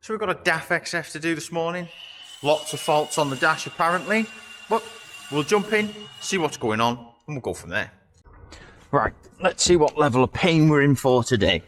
So we've got a DAF XF to do this morning. Lots of faults on the dash apparently, but we'll jump in, see what's going on, and we'll go from there. Right, let's see what level of pain we're in for today.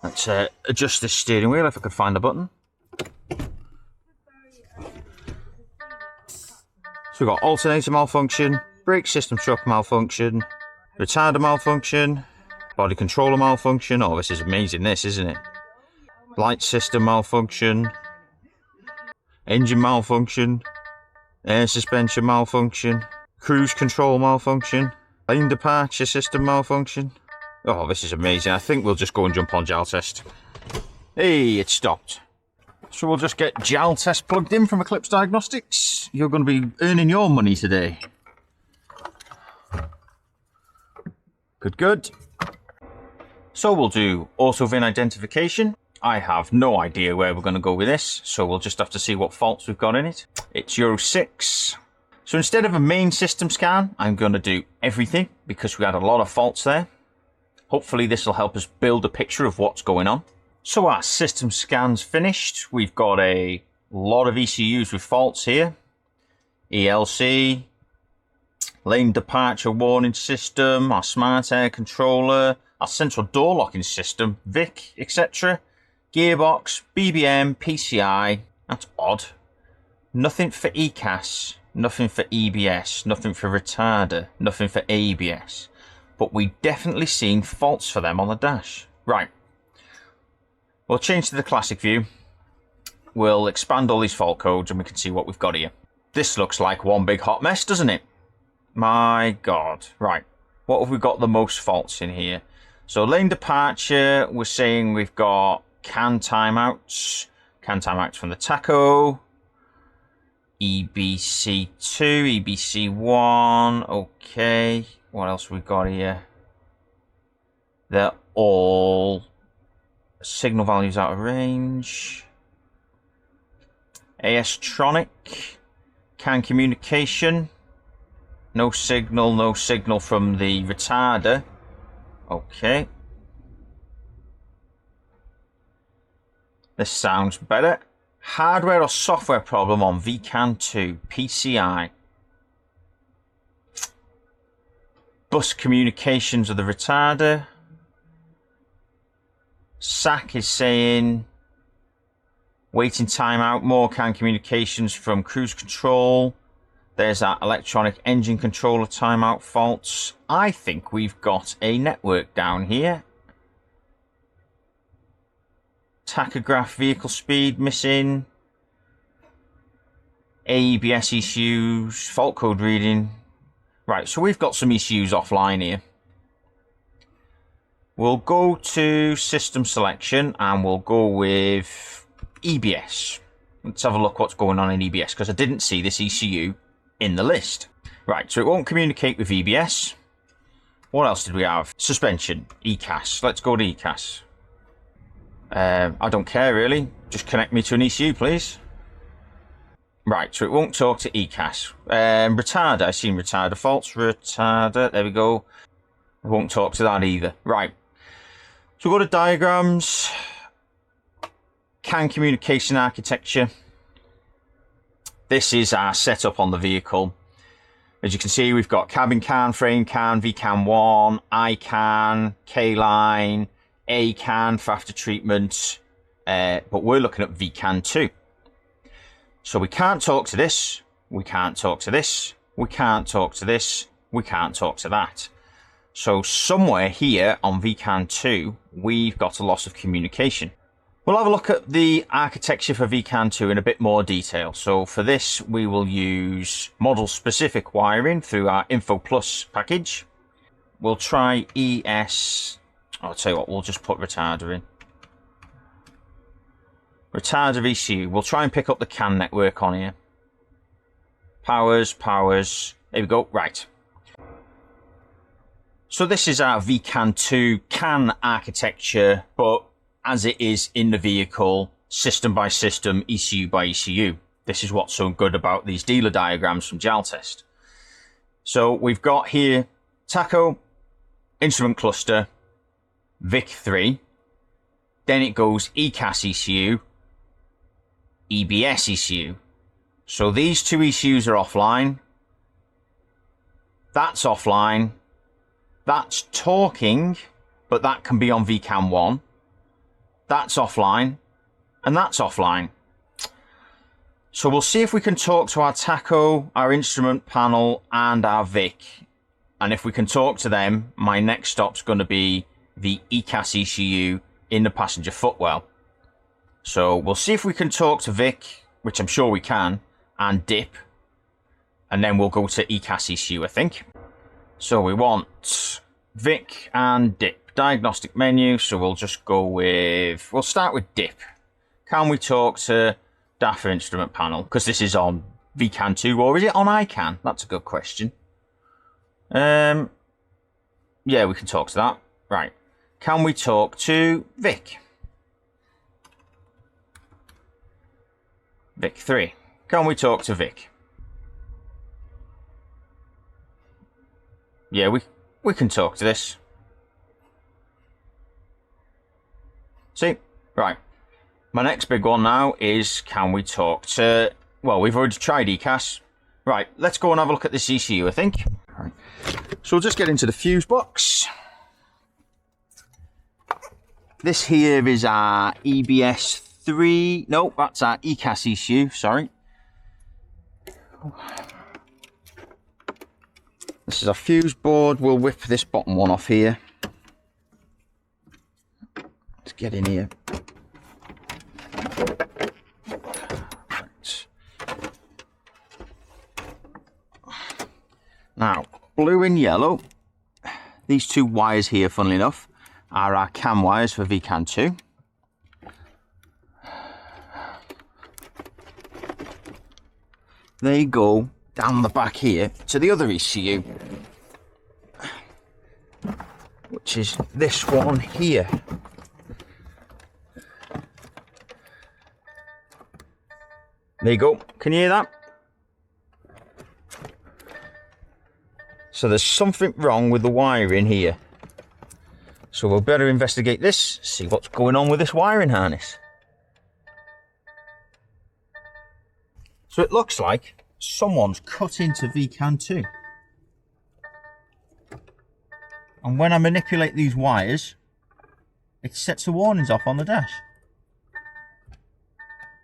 Let's adjust this steering wheel if I could find the button. So we've got alternator malfunction, brake system shock malfunction, retarder malfunction, body controller malfunction. Oh, this is amazing, this, isn't it? Light system malfunction, engine malfunction, air suspension malfunction, cruise control malfunction, lane departure system malfunction. Oh, this is amazing. I think we'll just go and jump on JAL test. Hey, it stopped. So we'll just get JAL test plugged in from Eclipse Diagnostics. You're going to be earning your money today. Good. So we'll do auto VIN identification. I have no idea where we're going to go with this, so we'll just have to see what faults we've got in it. It's Euro 6. So instead of a main system scan, I'm going to do everything because we had a lot of faults there. Hopefully this will help us build a picture of what's going on. So our system scan's finished. We've got a lot of ECUs with faults here. ELC, lane departure warning system, our smart air controller, our central door locking system, VIC, etc. Gearbox, BBM, PCI. That's odd. Nothing for ECUS, nothing for EBS, nothing for retarder, nothing for ABS. But we definitely seen faults for them on the dash. Right. We'll change to the classic view. We'll expand all these fault codes and we can see what we've got here. This looks like one big hot mess, doesn't it? My God. Right. What have we got the most faults in here? So lane departure, we're saying we've got CAN timeouts from the tacho, EBC2, EBC1, okay, what else we got here? They're all signal values out of range. AS-tronic, CAN communication, no signal from the retarder, okay. This sounds better. Hardware or software problem on VCAN 2, PCI. Bus communications of the retarder. SAC is saying waiting timeout, more CAN communications from cruise control. There's that electronic engine controller timeout faults. I think we've got a network down here. Tachograph vehicle speed missing. ABS ECUs, fault code reading. Right, so we've got some ECUs offline here. We'll go to system selection and we'll go with EBS. Let's have a look what's going on in EBS because I didn't see this ECU in the list. Right, so it won't communicate with EBS. What else did we have? Suspension, ECUS. Let's go to ECUS. I don't care really. Just connect me to an ECU, please. Right, so it won't talk to ECUS. Retarder, I've seen retarder faults. Retarder, there we go. It won't talk to that either. Right. So we'll go to diagrams. CAN communication architecture. This is our setup on the vehicle. As you can see, we've got cabin CAN, frame CAN, VCAN 1, iCAN, K-line, A-CAN for after treatment, but we're looking at VCAN 2. So we can't talk to this, we can't talk to this, we can't talk to this, we can't talk to that. So somewhere here on VCAN 2, we've got a loss of communication. We'll have a look at the architecture for VCAN 2 in a bit more detail. So for this, we will use model-specific wiring through our Info Plus package. We'll try I'll tell you what, we'll just put retarder in. Retarder ECU. We'll try and pick up the CAN network on here. Powers. There we go. Right. So this is our VCAN 2 CAN architecture, but as it is in the vehicle, system by system, ECU by ECU. This is what's so good about these dealer diagrams from JAL test. So we've got here tacho, instrument cluster, VIC3, Then it goes ECAS ECU, EBS ECU. So these two ECUs are offline. That's offline. That's talking, but that can be on VCAN 1. That's offline, and that's offline. So we'll see if we can talk to our tacho, our instrument panel, and our VIC. And if we can talk to them, my next stop's going to be the ECAS ECU in the passenger footwell. So we'll see if we can talk to VIC, which I'm sure we can, and DIP. And then we'll go to ECAS ECU, I think. So we want VIC and DIP. Diagnostic menu, so we'll just go with... We'll start with DIP. Can we talk to DAF instrument panel? Because this is on VCAN 2, or is it on ICAN? That's a good question. Yeah, we can talk to that. Right. Can we talk to VIC? VIC 3. Can we talk to VIC? Yeah, we can talk to this. See? Right. My next big one now is, can we talk to... Well, we've already tried ECAS. Right, let's go and have a look at this ECU, I think. Right. So we'll just get into the fuse box. This here is our EBS 3... No, that's our ECAS ECU, sorry. This is our fuse board. We'll whip this bottom one off here. Let's get in here. Right. Now, blue and yellow. These two wires here, funnily enough, are our CAN wires for VCAN 2. They go down the back here to the other ECU, which is this one here. There you go. Can you hear that? So there's something wrong with the wiring here. So we'll better investigate this, see what's going on with this wiring harness. So it looks like someone's cut into VCAN 2. And when I manipulate these wires, it sets the warnings off on the dash.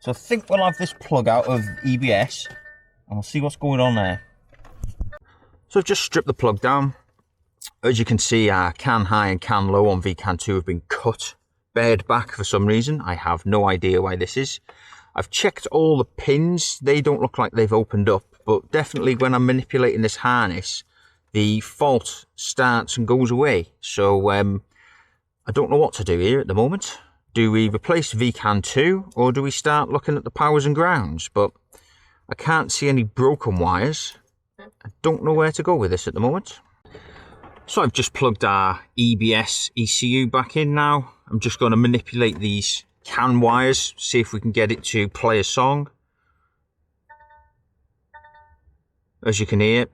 So I think we'll have this plug out of EBS and we'll see what's going on there. So I've just stripped the plug down. As you can see, our CAN high and CAN low on VCAN 2 have been cut, bared back for some reason. I have no idea why this is. I've checked all the pins. They don't look like they've opened up, but definitely when I'm manipulating this harness, the fault starts and goes away. So I don't know what to do here at the moment. Do we replace VCAN 2 or do we start looking at the powers and grounds? But I can't see any broken wires. I don't know where to go with this at the moment. So I've just plugged our EBS ECU back in now. I'm just going to manipulate these CAN wires, see if we can get it to play a song. As you can hear,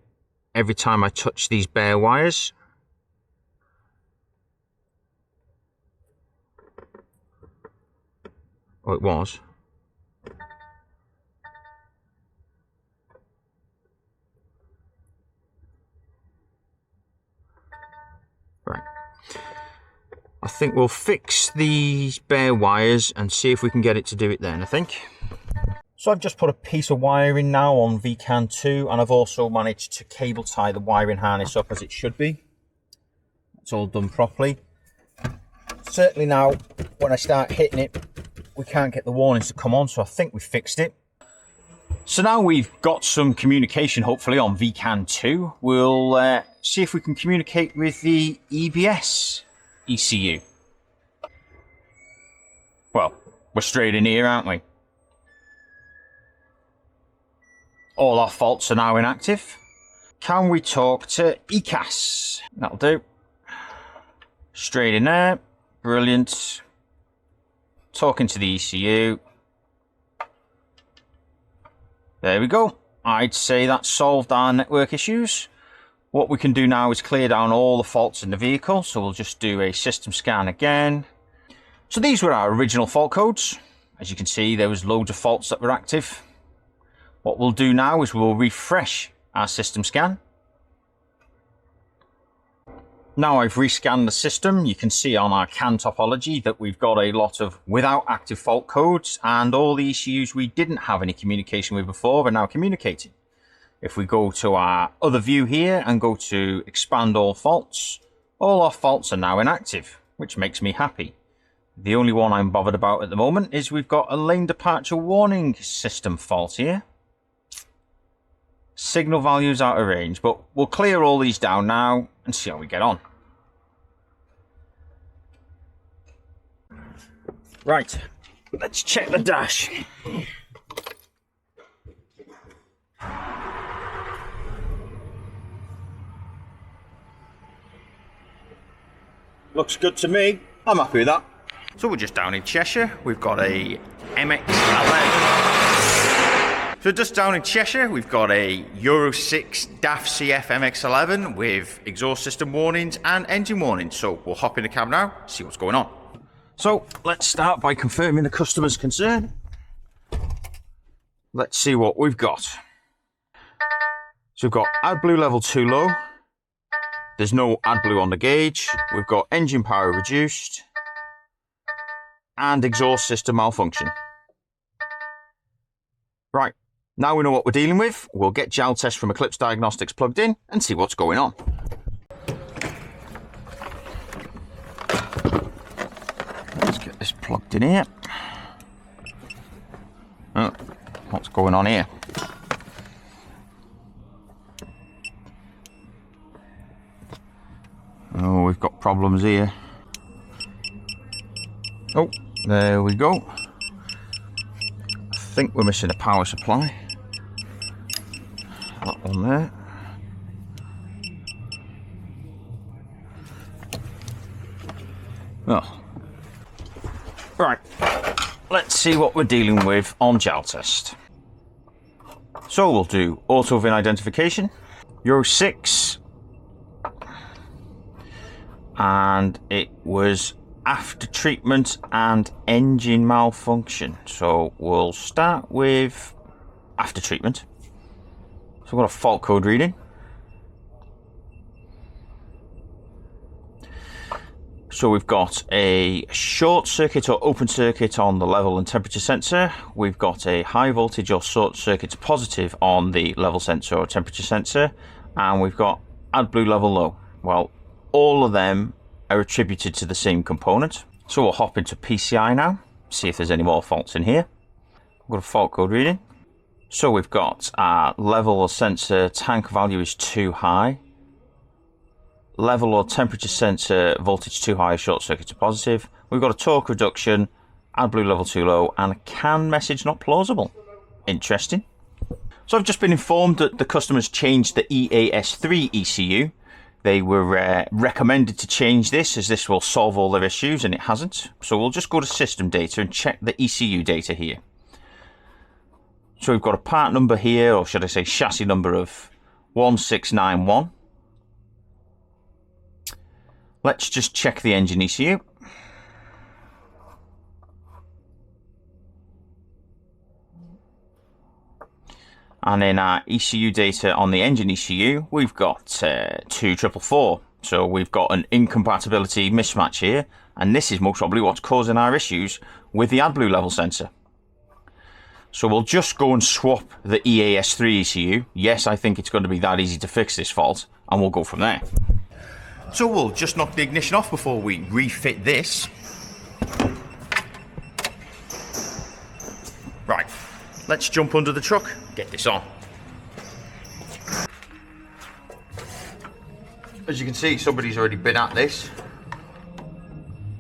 every time I touch these bare wires, oh, it was. Right. I think we'll fix these bare wires and see if we can get it to do it then, I think. So I've just put a piece of wiring now on VCAN 2 and I've also managed to cable tie the wiring harness up as it should be. It's all done properly. Certainly now, when I start hitting it, we can't get the warnings to come on, so I think we fixed it. So now we've got some communication, hopefully, on VCAN 2. We'll see if we can communicate with the EBS ECU. Well, we're straight in here, aren't we? All our faults are now inactive. Can we talk to ECAS? That'll do. Straight in there. Brilliant. Talking to the ECU. There we go. I'd say that solved our network issues. What we can do now is clear down all the faults in the vehicle. So we'll just do a system scan again. So these were our original fault codes. As you can see, there was loads of faults that were active. What we'll do now is we'll refresh our system scan. Now I've rescanned the system, you can see on our CAN topology that we've got a lot of without active fault codes, and all the ECUs we didn't have any communication with before are now communicating. If we go to our other view here and go to expand all faults, all our faults are now inactive, which makes me happy. The only one I'm bothered about at the moment is we've got a lane departure warning system fault here. Signal values out of range, but we'll clear all these down now and see how we get on. Right, let's check the dash. Looks good to me. I'm happy with that. So we're just down in Cheshire. We've got a MX-11. So just down in Cheshire, we've got a Euro 6 DAF CF MX-11 with exhaust system warnings and engine warnings. So we'll hop in the cab now, see what's going on. So let's start by confirming the customer's concern. Let's see what we've got. So we've got AdBlue level 2 low. There's no AdBlue on the gauge. We've got engine power reduced and exhaust system malfunction. Right. Now we know what we're dealing with, we'll get gel test from Eclipse Diagnostics plugged in and see what's going on. Let's get this plugged in here. Oh, what's going on here? Oh, we've got problems here. Oh, there we go. I think we're missing a power supply. That one there. Oh. Right, let's see what we're dealing with on gel test. So we'll do auto VIN identification, Euro 6, and it was after treatment and engine malfunction. So we'll start with after treatment. So we've got a fault code reading. So we've got a short circuit or open circuit on the level and temperature sensor. We've got a high voltage or short circuit to positive on the level sensor or temperature sensor. And we've got AdBlue level low. Well, all of them are attributed to the same component. So we'll hop into PCI now, see if there's any more faults in here. We've got a fault code reading. So we've got our level or sensor tank value is too high. Level or temperature sensor voltage too high, short circuit to positive. We've got a torque reduction, AdBlue level too low, and a CAN message not plausible. Interesting. So I've just been informed that the customers changed the EAS3 ECU. They were recommended to change this as this will solve all their issues, and it hasn't. So we'll just go to system data and check the ECU data here. So we've got a part number here, or should I say chassis number of 1691. Let's just check the engine ECU. And in our ECU data on the engine ECU, we've got 2444. So we've got an incompatibility mismatch here, and this is most probably what's causing our issues with the AdBlue level sensor. So we'll just go and swap the EAS3 ECU. Yes, I think it's going to be that easy to fix this fault, and we'll go from there. So we'll just knock the ignition off before we refit this. Right, let's jump under the truck, get this on. As you can see, somebody's already been at this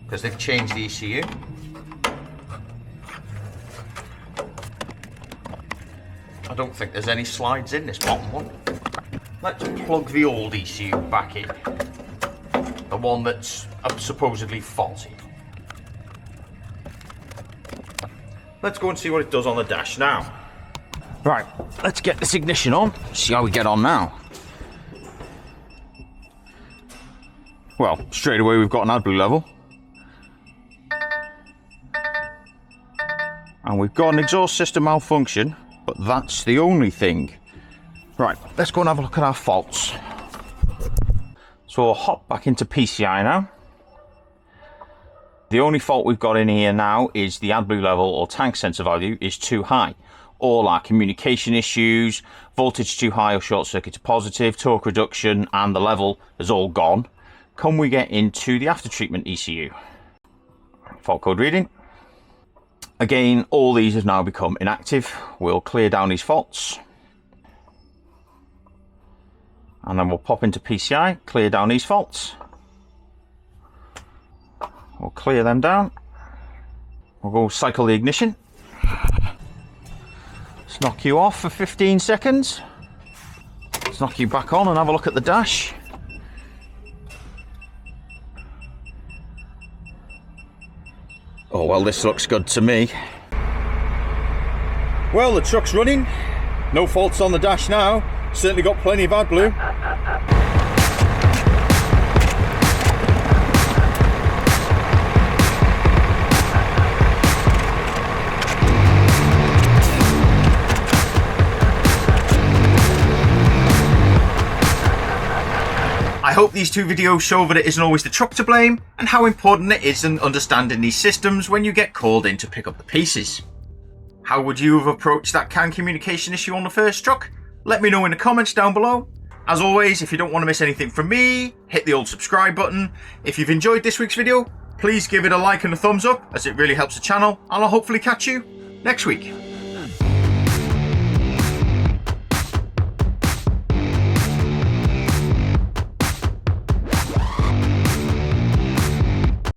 because they've changed the ECU. I don't think there's any slides in this bottom one. Let's plug the old ECU back in. The one that's supposedly faulty. Let's go and see what it does on the dash now. Right, let's get this ignition on, see how we get on now. Well, straight away we've got an AdBlue level. And we've got an exhaust system malfunction, but that's the only thing. Right, let's go and have a look at our faults. So we'll hop back into PCI now. The only fault we've got in here now is the AdBlue level or tank sensor value is too high. All our communication issues, voltage too high or short circuit to positive, torque reduction, and the level has all gone. Can we get into the after treatment ECU? Fault code reading. Again, all these have now become inactive. We'll clear down these faults. And then we'll pop into PCI, clear down these faults. We'll clear them down. We'll go cycle the ignition. Let's knock you off for 15 seconds. Let's knock you back on and have a look at the dash. Oh, well, this looks good to me. Well, the truck's running. No faults on the dash now. Certainly got plenty of AdBlue. I hope these two videos show that it isn't always the truck to blame and how important it is in understanding these systems when you get called in to pick up the pieces. How would you have approached that CAN communication issue on the first truck? Let me know in the comments down below. As always, if you don't want to miss anything from me, hit the old subscribe button. If you've enjoyed this week's video, please give it a like and a thumbs up as it really helps the channel, and I'll hopefully catch you next week.